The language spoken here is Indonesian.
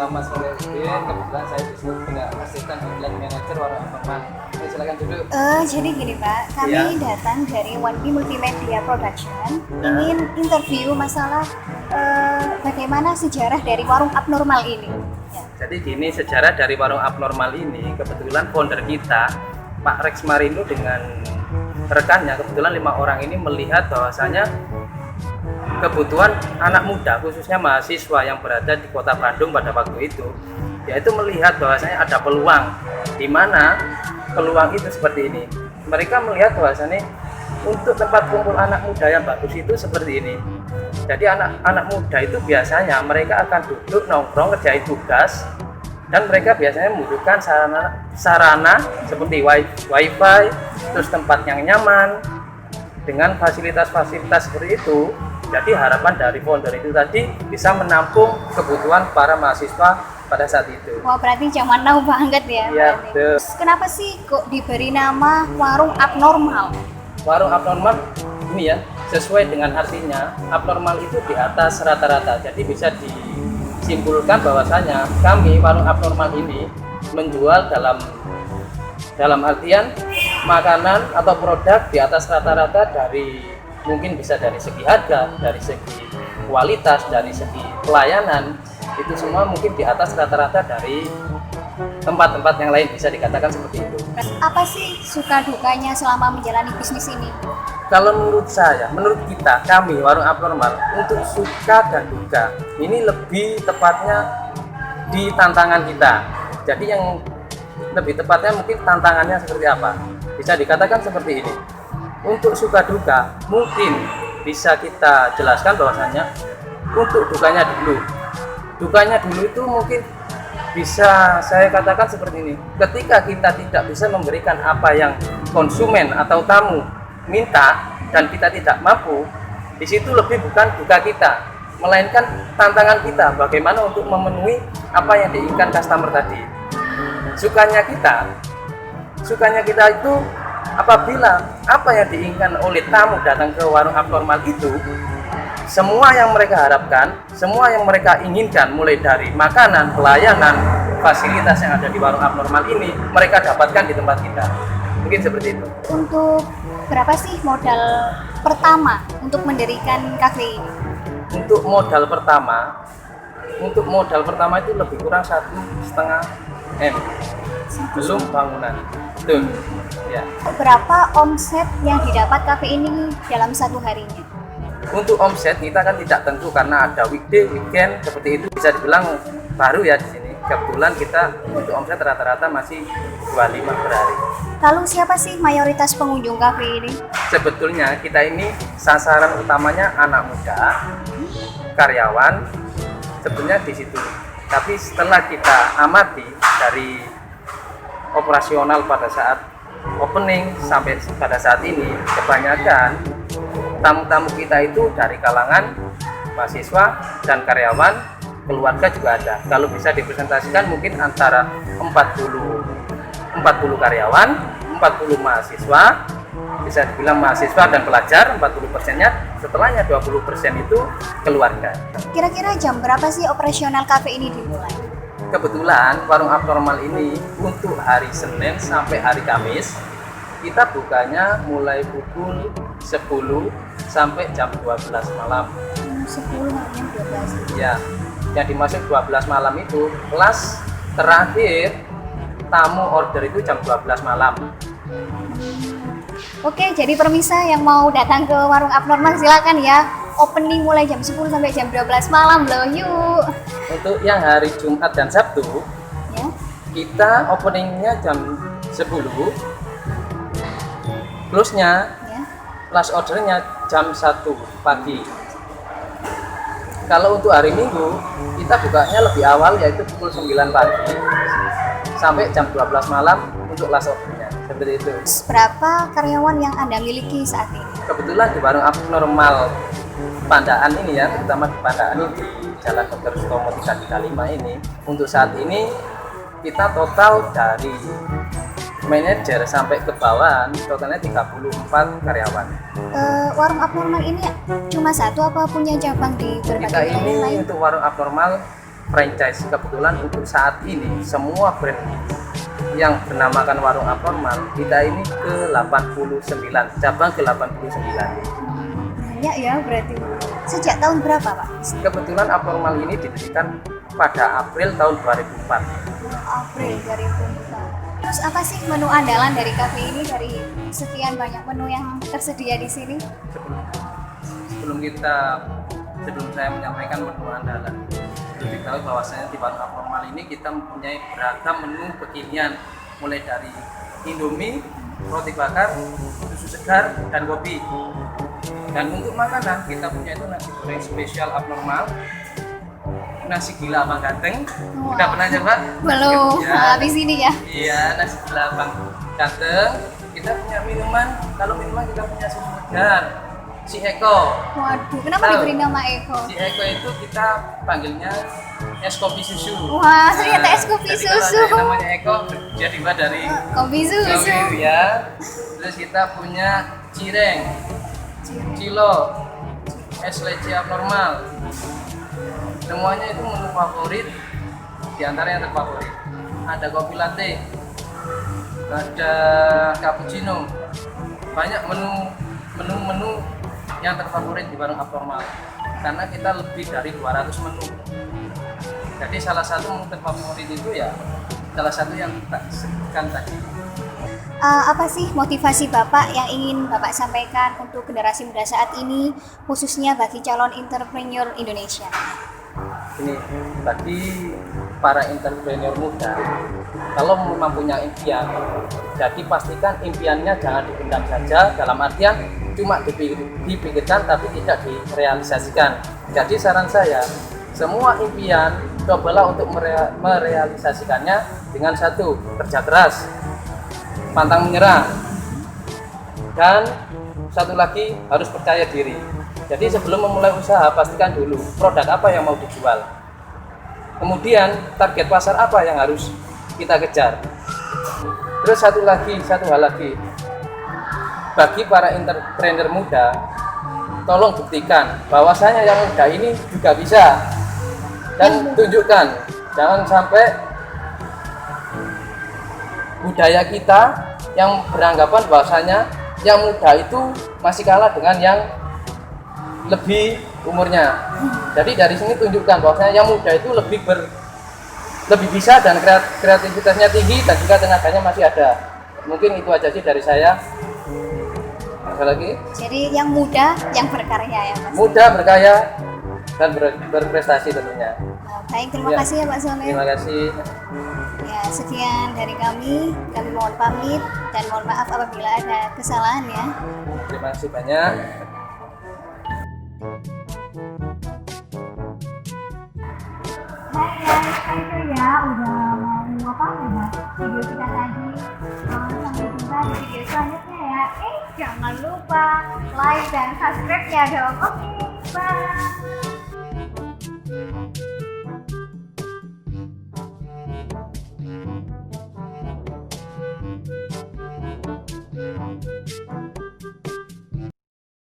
nama Mas Udin, kebetulan saya disebut dengan asisten outlet manager warung abnormal. Silakan duduk. Jadi gini Pak, kami Iya. datang dari One P Multimedia Production ingin interview masalah bagaimana sejarah dari warung abnormal ini. Ya. Jadi gini, sejarah dari warung abnormal ini, kebetulan founder kita Pak Rex Marino dengan rekannya, kebetulan 5 orang ini melihat bahwasanya kebutuhan anak muda, khususnya mahasiswa yang berada di kota Bandung pada waktu itu, yaitu melihat bahwasanya ada peluang, di mana peluang itu seperti ini. Mereka melihat bahwasanya untuk tempat kumpul anak muda yang bagus itu seperti ini. Jadi anak-anak muda itu biasanya mereka akan duduk nongkrong kerjain tugas, dan mereka biasanya membutuhkan sarana seperti wifi, terus tempat yang nyaman dengan fasilitas-fasilitas seperti itu. Jadi harapan dari founder itu tadi bisa menampung kebutuhan para mahasiswa pada saat itu. Wah berarti zaman now banget ya. Iya, berarti. betul. Terus kenapa sih kok diberi nama warung abnormal? Warung abnormal ini ya, sesuai dengan artinya, abnormal itu di atas rata-rata. Jadi bisa disimpulkan bahwasanya kami warung abnormal ini menjual dalam artian makanan atau produk di atas rata-rata, dari mungkin bisa dari segi harga, dari segi kualitas, dari segi pelayanan, itu semua mungkin di atas rata-rata dari tempat-tempat yang lain, bisa dikatakan seperti itu. Apa sih suka dukanya selama menjalani bisnis ini? Kalau menurut saya, menurut kita, kami warung abnormal, untuk suka dan duka ini lebih tepatnya di tantangan kita. Jadi yang lebih tepatnya mungkin tantangannya seperti apa, bisa dikatakan seperti ini. Untuk suka duka mungkin bisa kita jelaskan bahwasanya untuk dukanya dulu itu mungkin bisa saya katakan seperti ini. Ketika kita tidak bisa memberikan apa yang konsumen atau tamu minta dan kita tidak mampu, di situ lebih bukan duka kita, melainkan tantangan kita bagaimana untuk memenuhi apa yang diinginkan customer tadi. Sukanya kita itu apabila apa yang diinginkan oleh tamu datang ke warung abnormal itu, semua yang mereka harapkan, semua yang mereka inginkan, mulai dari makanan, pelayanan, fasilitas yang ada di warung abnormal ini, mereka dapatkan di tempat kita. Mungkin seperti itu. Untuk berapa sih modal pertama untuk mendirikan kafe ini? Untuk modal pertama itu lebih kurang 1,5 M belum bangunan. Betul. Ya. Berapa omset yang didapat kafe ini dalam satu harinya? Untuk omset kita kan tidak tentu karena ada weekday, weekend, seperti itu bisa dibilang baru ya di sini. Kebetulan kita untuk omset rata-rata masih 25 per hari. Lalu siapa sih mayoritas pengunjung kafe ini? Sebetulnya kita ini sasaran utamanya anak muda, karyawan, sebetulnya di situ. Tapi setelah kita amati dari operasional pada saat opening sampai pada saat ini, kebanyakan tamu-tamu kita itu dari kalangan mahasiswa dan karyawan, keluarga juga ada. Kalau bisa dipresentasikan mungkin antara 40 karyawan, 40 mahasiswa, bisa dibilang mahasiswa dan pelajar 40%-nya, setelahnya 20% itu keluarga. Kira-kira jam berapa sih operasional kafe ini dimulai? Kebetulan warung abnormal ini untuk hari Senin sampai hari Kamis kita bukanya mulai pukul 10 sampai jam 12 malam. 10 sampai 12. Ya, yang dimaksud 12 malam itu kelas terakhir tamu order itu jam 12 malam. Oke, jadi permisa yang mau datang ke warung abnormal silakan ya. Opening mulai jam 10 sampai jam 12 malam loh, yuk. Untuk yang hari Jumat dan Sabtu, Ya. kita openingnya jam 10, close-nya, Ya. last ordernya jam 1 pagi. Kalau untuk hari Minggu, kita bukanya lebih awal, yaitu pukul 9 pagi sampai jam 12 malam untuk last ordernya. Seperti itu. Berapa karyawan yang Anda miliki saat ini? Kebetulan di warung abnormal Pandaan ini ya, terutama di Pandaan ini di Jalan Dr. Sutomo 335 ini, untuk saat ini kita total dari manajer sampai ke bawah totalnya 34 karyawan. Warung abnormal ini cuma satu apa punya cabang di Kita berbagai daerah ini lain? untuk warung abnormal franchise. Kebetulan untuk saat ini semua brand yang bernamakan warung abnormal kita ini ke 89, cabang ke 89. Banyak ya berarti. Sejak tahun berapa Pak? Kebetulan abnormal ini didirikan pada April tahun 2004. April 2004. Terus apa sih menu andalan dari kafe ini dari sekian banyak menu yang tersedia di sini? Sebelum saya menyampaikan menu andalan, perlu diketahui bahwasanya di warung abnormal ini kita mempunyai beragam menu kekinian, mulai dari Indomie, roti bakar, susu segar, dan kopi. Dan untuk makanan kita punya itu nasi goreng spesial abnormal, nasi gila abang ganteng. Wah. Udah pernah coba? Belum, Ya. habis ini ya. Iya, nasi gila abang ganteng. Kita punya minuman, kalau minuman kita punya susu segar, si Eko. Waduh, kenapa Tahu? diberi nama Eko? Si Eko itu kita panggilnya es kopi susu. Wah, ternyata es kopi jadi kalau susu. ada yang namanya Eko, dia dibuat dari Kopi susu. kopi ya. Terus kita punya cireng, cilo, es leci abnormal. Semuanya itu menu favorit, di antara yang terfavorit. Ada kopi latte, ada cappuccino. Banyak menu yang terfavorit di warung abnormal. Karena kita lebih dari 200 menu. Jadi salah satu menu terfavorit itu ya salah satu yang tak sebutkan tadi. Apa sih motivasi Bapak yang ingin Bapak sampaikan untuk generasi muda saat ini, khususnya bagi calon entrepreneur Indonesia? Ini bagi para entrepreneur muda, kalau memang punya impian, jadi pastikan impiannya jangan dipendam saja, dalam artian cuma dipikirkan tapi tidak direalisasikan. Jadi saran saya, semua impian cobalah untuk merealisasikannya dengan satu, kerja keras, pantang menyerah, dan satu lagi harus percaya diri. Jadi sebelum memulai usaha pastikan dulu produk apa yang mau dijual, kemudian target pasar apa yang harus kita kejar. Terus satu hal lagi, bagi para entrepreneur muda, tolong buktikan bahwasanya yang muda ini juga bisa, dan tunjukkan, jangan sampai budaya kita yang beranggapan bahwasanya yang muda itu masih kalah dengan yang lebih umurnya. Jadi dari sini tunjukkan bahwasanya yang muda itu lebih bisa dan kreativitasnya tinggi dan juga tenaganya masih ada. Mungkin itu aja sih dari saya. Ada lagi? Jadi yang muda yang berkarya ya Mas? Muda, berkaya, dan berprestasi tentunya. Baik, terima Ya. kasih ya Pak Soleh. Terima kasih. Ya, sekian dari kami mohon pamit dan mohon maaf apabila ada kesalahan ya. Terima kasih banyak. Hai guys, thank you ya udah udah video kita tadi. Sampai jumpa di video selanjutnya ya. Jangan lupa like dan subscribe ya dong. Oke, bye.